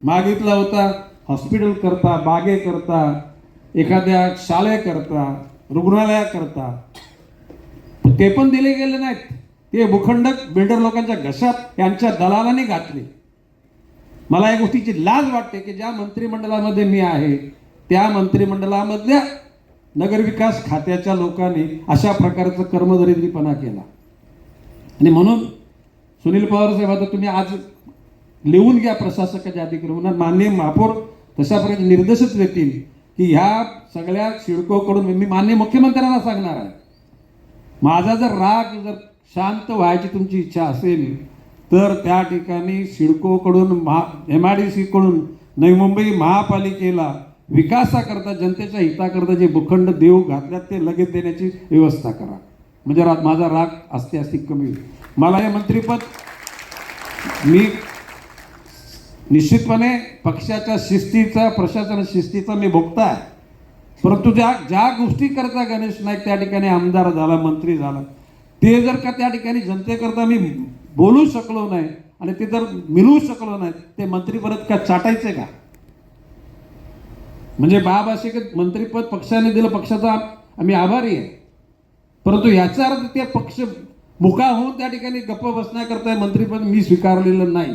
मागितला होता हॉस्पिटल करता, बागे करता, एखाद्या शाळे करता, रुग्णालया करता, ते पण दिले गेले नाहीत. ते भूखंड बिल्डर लोकांच्या घशात यांच्या दलालांनी घातले. मला या गोष्टीची लाज वाटते की ज्या मंत्रिमंडळामध्ये मी आहे त्या मंत्रिमंडळामधल्या नगरविकास खात्याच्या लोकांनी अशा प्रकारचा कर्मदरिद्रीपणा केला. आणि म्हणून सुनील पवार साहेब, आता तुम्ही आज लिहून घ्या प्रशासकाच्या अधिकृत माननीय महापौर तशा प्रकारे निर्देशच देतील की ह्या सगळ्या सिडकोकडून मी माननीय मुख्यमंत्र्यांना सांगणार आहे. माझा जर राग जर शांत व्हायची तुमची इच्छा असेल तर त्या ठिकाणी सिडकोकडून MIDC कडून नवी मुंबई महापालिकेला विकासाकरता जनतेच्या हिताकरता जे भूखंड देऊ घातल्यात ते लगेच देण्याची व्यवस्था करा. म्हणजे माझा राग असते कमी होईल. मला हे मंत्रिपद मी निश्चितपणे पक्षाच्या शिस्तीचा, प्रशासन शिस्तीचा मी भोगता आहे. परंतु ज्या गोष्टी करता गणेश नाईक त्या ठिकाणी आमदार झाला, मंत्री झाला, ते जर का त्या ठिकाणी जनतेकरता मी बोलू शकलो नाही आणि ते जर मिळवू शकलो नाही, ते मंत्री परत का चाटायचे का? म्हणजे बाब असे की मंत्रीपद पक्षाने दिलं, पक्षाचा आम्ही आभारी आहे, परंतु याचा अर्थ ते पक्ष मुका होऊन त्या ठिकाणी गप्प बसण्याकरता मंत्रीपद मी स्वीकारलेलं नाही.